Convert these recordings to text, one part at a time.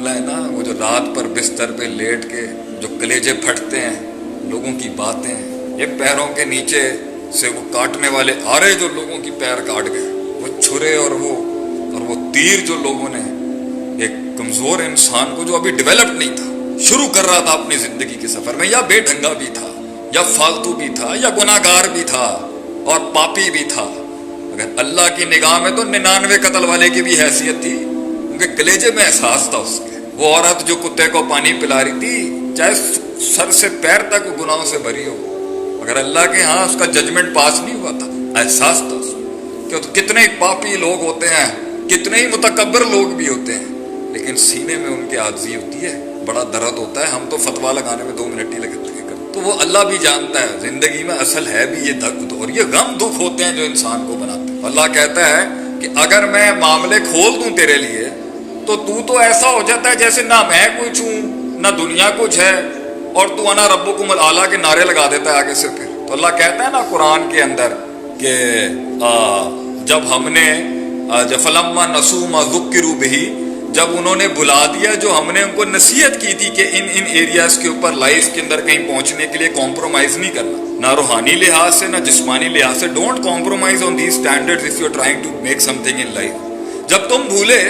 معاملہ ہے نا، وہ جو رات پر بستر پہ لیٹ کے جو کلیجے پھٹتے ہیں، لوگوں کی باتیں ہیں، یہ پیروں کے نیچے سے وہ کاٹنے والے آرے جو لوگوں کی پیر کاٹ گئے، وہ چھرے اور وہ تیر جو لوگوں نے ایک کمزور انسان کو جو ابھی ڈیولپ نہیں تھا، شروع کر رہا تھا اپنی زندگی کے سفر میں، یا بے ڈھنگا بھی تھا، یا فالتو بھی تھا، یا گناہگار بھی تھا اور پاپی بھی تھا، اگر اللہ کی نگاہ میں تو 99 قتل والے کی بھی حیثیت تھی، کیونکہ کلیجے میں احساس تھا اس کے۔ وہ عورت جو کتے کو پانی پلا رہی تھی، چاہے سر سے پیر تک گناہوں سے بھری ہو، اگر اللہ کے ہاں اس کا ججمنٹ پاس نہیں ہوا تھا، احساس تھا اس کو کہ کتنے ہی پاپی لوگ ہوتے ہیں، کتنے ہی متکبر لوگ بھی ہوتے ہیں، لیکن سینے میں ان کی عاجزی ہوتی ہے، بڑا درد ہوتا ہے، ہم تو فتویٰ لگانے میں 2 منٹ ہی لگتے ہیں، تو وہ اللہ بھی جانتا ہے زندگی میں اصل ہے بھی یہ دکھ اور یہ غم دکھ ہوتے ہیں جو انسان کو بناتے ہیں۔ اللہ کہتا ہے کہ اگر میں معاملے کھول دوں تیرے لیے تو ایسا ہو جاتا ہے جیسے نہ میں کچھ ہوں نہ دنیا کچھ ہے، اور تو انا ربکم الاعلیٰ کے نعرے لگا دیتا ہے آگے سے۔ پھر تو اللہ کہتا ہے نا قرآن کے اندر کہ جب ہم نے فلما نسوا ما ذکروا بہ، جب انہوں نے بھلا دیا جو ہم نے ان کو نصیحت کی تھی کہ ان ایریاز کے اوپر لائف کے اندر کہیں پہنچنے کے لیے کمپرومائز نہیں کرنا، نہ روحانی لحاظ سے نہ جسمانی لحاظ سے، don't compromise on these standards if you are trying to make something in life. جب تم بھولے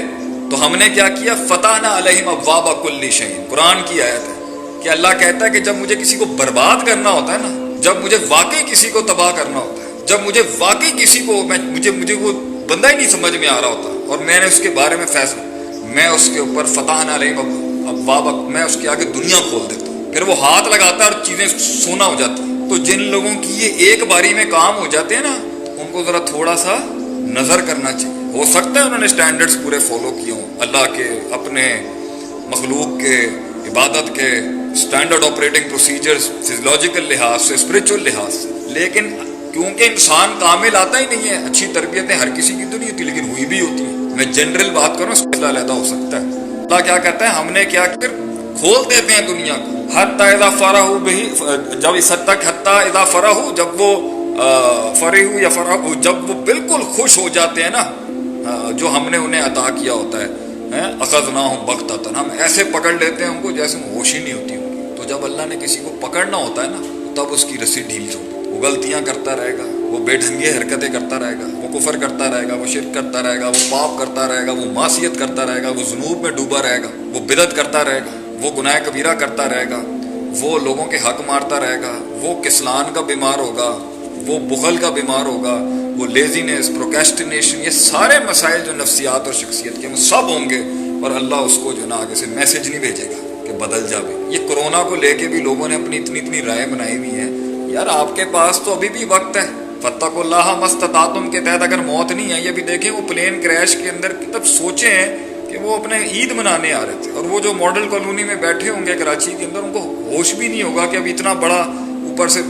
تو ہم نے کیا کیا، فتحنا علیہم ابواب کل شیء، قرآن کی آیت ہے کہ اللہ کہتا ہے کہ جب مجھے کسی کو برباد کرنا ہوتا ہے نا، جب مجھے واقعی کسی کو تباہ کرنا ہوتا ہے، جب مجھے واقعی کسی کو مجھے وہ بندہ ہی نہیں سمجھ میں آ رہا ہوتا اور میں نے اس کے بارے میں فیصلہ، میں اس کے اوپر فتحنا علیہم ابواب، میں اس کے آگے دنیا کھول دیتا ہوں، پھر وہ ہاتھ لگاتا ہے اور چیزیں سونا ہو جاتی ہیں۔ تو جن لوگوں کی یہ ایک باری میں کام ہو جاتے ہیں نا، ان کو ذرا تھوڑا سا نظر کرنا چاہیے۔ ہو سکتا ہے انہوں نے سٹینڈرڈز پورے فالو کیے ہوں، اللہ کے، اپنے مخلوق کے، عبادت کے سٹینڈرڈ آپریٹنگ پروسیجرز، فزیولوجیکل لحاظ سے، اسپرچول لحاظ سے، لیکن کیونکہ انسان کامل آتا ہی نہیں ہے، اچھی تربیتیں ہر کسی کی تو نہیں ہوتی لیکن ہوئی بھی ہوتی ہیں، میں جنرل بات کروں، اس کا علیحدہ ہو سکتا ہے۔ اللہ کیا کہتا ہے، ہم نے کیا کر کھول دیتے ہیں دنیا کو، حتی اذا فرحوا بہ، جب اس حد تک، حتی اذا فرحوا، جب وہ فرحوا یا فرحوا، جب وہ بالکل خوش ہو جاتے ہیں نا جو ہم نے انہیں عطا کیا ہوتا ہے، اخذناہم بغتۃ، ہم ایسے پکڑ لیتے ہیں ان کو جیسے ہوش ہی نہیں ہوتی ان کی۔ تو جب اللہ نے کسی کو پکڑنا ہوتا ہے نا، تب اس کی رسی ڈھیل چھوڑ، وہ غلطیاں کرتا رہے گا، وہ بے ڈھنگے حرکتیں کرتا رہے گا، وہ کفر کرتا رہے گا، وہ شرک کرتا رہے گا، وہ پاپ کرتا رہے گا، وہ معصیت کرتا رہے گا، وہ ذنوب میں ڈوبا رہے گا، وہ بدعت کرتا رہے گا، وہ گناہ کبیرہ کرتا رہے گا، وہ لوگوں کے حق مارتا رہے گا، وہ کسلان کا بیمار ہوگا، وہ بخل کا بیمار ہوگا، وہ لیزینس، پروکیسٹینیشن، یہ سارے مسائل جو نفسیات اور شخصیت کے وہ سب ہوں گے، اور اللہ اس کو جو نا آگے سے میسج نہیں بھیجے گا کہ بدل جا بھی۔ یہ کرونا کو لے کے بھی لوگوں نے اپنی اتنی رائے بنائی ہوئی ہیں، یار آپ کے پاس تو ابھی بھی وقت ہے، فاتقوا اللہ ما استطعتم کے تحت اگر موت نہیں آئی، ابھی دیکھیں وہ پلین کریش کے اندر تب سوچیں کہ وہ اپنے عید منانے آ رہے تھے، اور وہ جو ماڈل کالونی میں بیٹھے ہوں گے کراچی کے اندر، ان کو ہوش بھی نہیں ہوگا کہ اب اتنا بڑا اوپر سے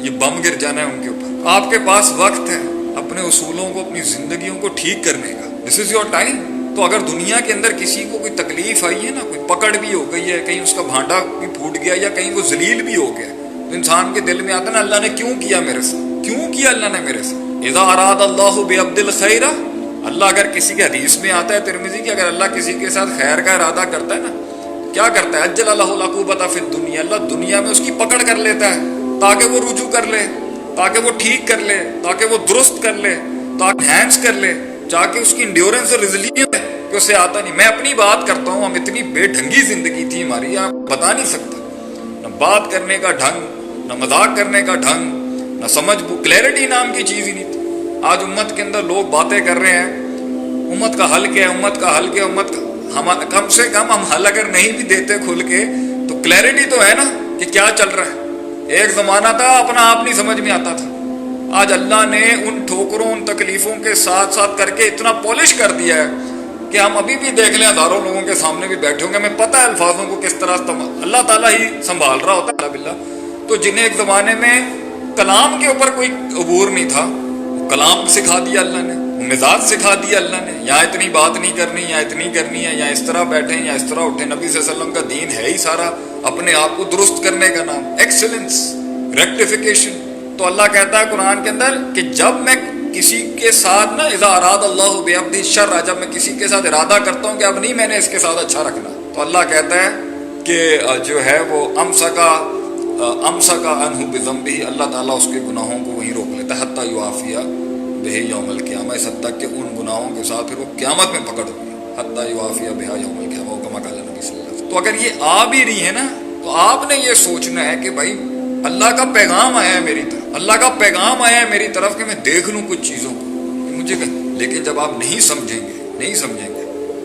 یہ بم گر جانا ہے ان کے اوپر۔ آپ کے پاس وقت ہے اپنے اصولوں کو، اپنی زندگیوں کو ٹھیک کرنے کا، دس از یور ٹائم۔ تو اگر دنیا کے اندر کسی کو کوئی تکلیف آئی ہے نا، کوئی پکڑ بھی ہو گئی ہے، کہیں اس کا بھانڈا بھی پھوٹ گیا یا کہیں وہ ذلیل بھی ہو گیا، تو انسان کے دل میں آتا ہے نا، اللہ نے کیوں کیا میرے ساتھ، کیوں کیا اللہ نے میرے ساتھ۔ اذا اراد اللہ بعبد الخیر، اللہ اگر کسی کے حدیث میں آتا ہے ترمذی کہ اگر اللہ کسی کے ساتھ خیر کا ارادہ کرتا ہے نا، کیا کرتا ہے، اجل له العقوبۃ فی الدنیا، اللہ دنیا میں اس کی پکڑ کر لیتا ہے تاکہ وہ رجوع کر لے، تاکہ وہ ٹھیک کر لے، تاکہ وہ درست کر لے، تاکہ ہینڈز کر لے، تاکہ اس کی انڈیورنس اور ریزیلینس ہے کہ اسے آتا نہیں۔ میں اپنی بات کرتا ہوں، ہم اتنی بے ڈھنگی زندگی تھی ہماری، آپ بتا نہیں سکتا، نہ بات کرنے کا ڈھنگ، نہ مذاق کرنے کا ڈھنگ، نہ سمجھ، کلیئرٹی نام کی چیز ہی نہیں تھی۔ آج امت کے اندر لوگ باتیں کر رہے ہیں، امت کا حل کیا ہے، امت کا حل کیا، امت کا کم سے کم ہم حل اگر نہیں بھی دیتے کھل کے تو کلیئرٹی تو ہے نا کہ کیا چل رہا ہے۔ ایک زمانہ تھا اپنا آپ نہیں سمجھ میں آتا تھا، آج اللہ نے ان ٹھوکروں، ان تکلیفوں کے ساتھ ساتھ کر کے اتنا پالش کر دیا ہے کہ ہم ابھی بھی دیکھ لیں، ہزاروں لوگوں کے سامنے بھی بیٹھے ہوں گے، ہمیں پتہ ہے الفاظوں کو کس طرح اللہ تعالیٰ ہی سنبھال رہا ہوتا ہے باللہ۔ تو جنہیں ایک زمانے میں کلام کے اوپر کوئی عبور نہیں تھا، کلام سکھا دیا اللہ نے، مزاج سکھا دیا اللہ نے، یہاں اتنی بات نہیں کرنی، یہاں اتنی کرنی ہے، یہاں اس طرح بیٹھیں، یہاں اس طرح اٹھیں۔ نبی صلی اللہ علیہ وسلم کا دین ہے ہی سارا اپنے آپ کو درست کرنے کا نام، ایکسلنس، ریکٹیفیکیشن۔ تو اللہ کہتا ہے قرآن کے اندر کہ جب میں کسی کے ساتھ نا اذا اراد اللہ بعبدہ الشر، جب میں کسی کے ساتھ ارادہ کرتا ہوں کہ اب نہیں میں نے اس کے ساتھ اچھا رکھنا، تو اللہ کہتا ہے کہ جو ہے وہ امسکا عنہ بذنبہ، اللہ تعالیٰ اس کے گناہوں کو وہیں روک لیتا ہے، حتی یعافی بہ یوم القیامہ، اس حد تک کہ ان گناہوں کے ساتھ پھر وہ قیامت میں پکڑ ہوگی، حتی یعافی بہ یوم القیامہ، کما قال نبی صلی اللہ علیہ وسلم۔ تو اگر یہ آ بھی رہی ہے نا، تو آپ نے یہ سوچنا ہے کہ بھائی اللہ کا پیغام آیا ہے میری طرف، اللہ کا پیغام آیا ہے میری طرف کہ میں دیکھ لوں کچھ چیزوں کو مجھے، لیکن جب آپ نہیں سمجھیں گے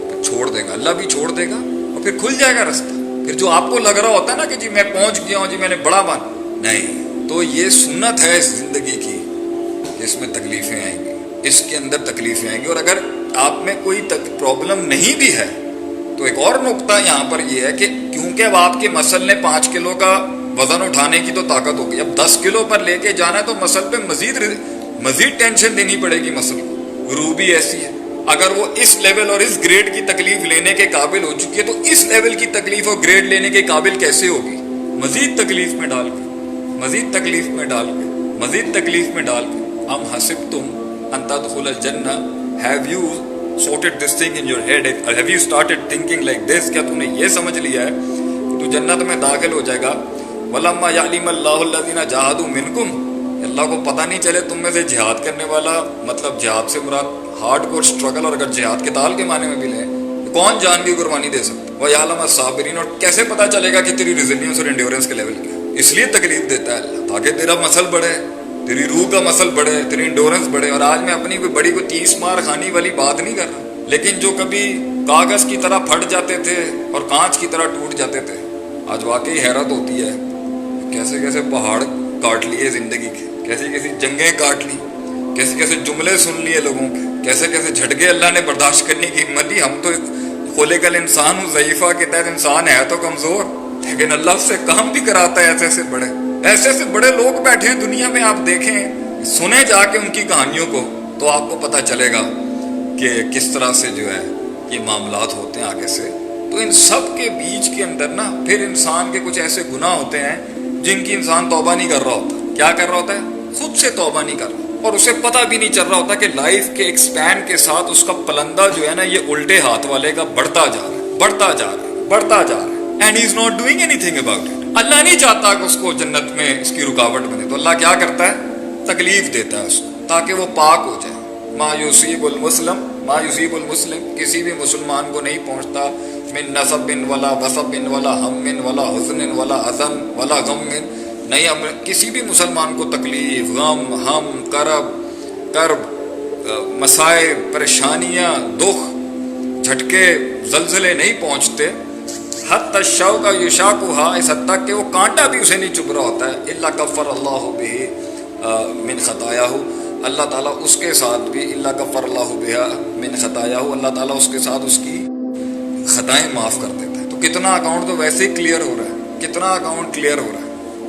تو چھوڑ دے گا، اللہ بھی چھوڑ دے گا، اور پھر کھل جائے گا رستہ۔ پھر جو آپ کو لگ رہا ہوتا ہے نا کہ جی میں پہنچ گیا ہوں، جی میں نے بڑا نہیں، تو یہ سنت ہے اس زندگی کی، اس میں تکلیفیں آئیں گی، اس کے اندر تکلیفیں آئیں گی۔ اور اگر آپ میں کوئی پرابلم نہیں بھی ہے تو ایک اور نقطہ یہاں پر یہ ہے کہ کیونکہ اب آپ کے مسل نے 5 کلو کا وزن اٹھانے کی تو طاقت ہوگی، اب 10 کلو پر لے کے جانا ہے تو مسل پہ مزید ٹینشن دینی پڑے گی مسل کو۔ روح بھی ایسی ہے، اگر وہ اس لیول اور اس گریڈ کی تکلیف لینے کے قابل ہو چکی ہے تو اس لیول کی تکلیف اور گریڈ لینے کے قابل کیسے ہوگی؟ مزید تکلیف میں ڈال کے ام حسبتم ان تدخلوا الجنہ، have you sorted this thing in your head, have you started thinking like this، کیا تم نے یہ سمجھ لیا ہے کہ تو جنت میں داخل ہو جائے گا؟ وَلَمَّا يَعْلِمَ اللَّهُ الَّذِينَ جَاهَدُوا مِنْكُمْ، اللہ کو پتہ نہیں چلے تم میں سے جہاد کرنے والا، مطلب جہاد سے مراد ہارڈ کور اسٹرگل، اور اگر جہاد کے تال کے معنی میں بھی لیں کون جان کی قربانی دے سکتا، وَيَعْلَمَ الصَّابِرِينَ، اور کیسے پتہ چلے گا کہ تیری ریزیلینس اور انڈیورنس کے لیول کیا ہے؟ اس لیے تکلیف دیتا ہے اللہ، تاکہ تیرا مسل بڑھے، تیری روح کا مسل بڑھے، تیری انڈورنس بڑھے۔ اور آج میں اپنی کوئی بڑی 30 مار خانی والی بات نہیں کر رہا، لیکن جو کبھی کاغذ کی طرح پھٹ جاتے تھے اور کانچ کی طرح ٹوٹ جاتے تھے، آج واقعی حیرت ہوتی ہے کیسے کیسے پہاڑ کاٹ لیے زندگی کے، کیسی کیسی جنگیں کاٹ لی، کیسے کیسے جملے سن لیے لوگوں کے، کیسے کیسے جھٹکے اللہ نے برداشت کرنے کی ہمت دی۔ ہم تو خلق الانسان ضعیفہ کے تحت انسان ہے تو کمزور، لیکن اللہ اس سے کام بھی کراتا ہے۔ ایسے بڑے لوگ بیٹھے ہیں دنیا میں، آپ دیکھیں، سنیں جا کے ان کی کہانیوں کو تو آپ کو پتہ چلے گا کہ کس طرح سے جو ہے یہ معاملات ہوتے ہیں آگے سے۔ تو ان سب کے بیچ کے اندر نا پھر انسان کے کچھ ایسے گناہ ہوتے ہیں جن کی انسان توبہ نہیں کر رہا ہوتا۔ کیا کر رہا ہوتا ہے؟ خود سے توبہ نہیں کر رہا، اور اسے پتہ بھی نہیں چل رہا ہوتا کہ لائف کے ایکسپین کے ساتھ اس کا پلندہ جو ہے نا یہ الٹے ہاتھ والے کا بڑھتا جا رہا ہے and he is not doing anything about it. اللہ نہیں چاہتا کہ اس کو جنت میں اس کی رکاوٹ بنے، تو اللہ کیا کرتا ہے؟ تکلیف دیتا ہے اس کو تاکہ وہ پاک ہو جائے۔ ما یصیب المسلم، کسی بھی مسلمان کو نہیں پہنچتا، من نصب ولا وصب ولا ہم ولا حزن ولا عزم ولا غم، نہیں کسی بھی مسلمان کو تکلیف، غم، ہم، کرب، مسائب، پریشانیاں، دکھ، جھٹکے، زلزلے نہیں پہنچتے۔ حتی الشوک یشاقھا، اس حد تک کہ وہ کانٹا بھی اسے نہیں چبھ رہا ہوتا ہے۔ الا کفر اللہ بہ من خطایاہ، اللہ تعالیٰ اس کے ساتھ بھی، الا کفر اللہ بہا من خطایاہ، اللہ تعالیٰ اس کے ساتھ اس کی خطائیں معاف کر دیتا ہے۔ تو کتنا اکاؤنٹ تو ویسے ہی کلیئر ہو رہا ہے، کتنا اکاؤنٹ کلیئر ہو رہا ہے۔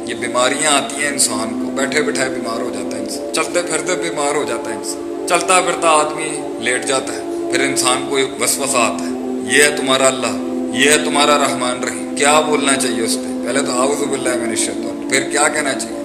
یہ بیماریاں آتی ہیں انسان کو، بیٹھے بیٹھائے بیمار ہو جاتا ہے انسان، چلتے پھرتے بیمار ہو جاتا ہے انسان، چلتا پھرتا آدمی لیٹ جاتا ہے، پھر انسان کو ایک وسوسہ آتا ہے، یہ ہے تمہارا اللہ، یہ ہے تمہارا رحمان رحیم، کیا بولنا چاہیے اس پہ؟ پہلے تو اعوذ باللہ من الشیطان، پھر کیا کہنا چاہیے؟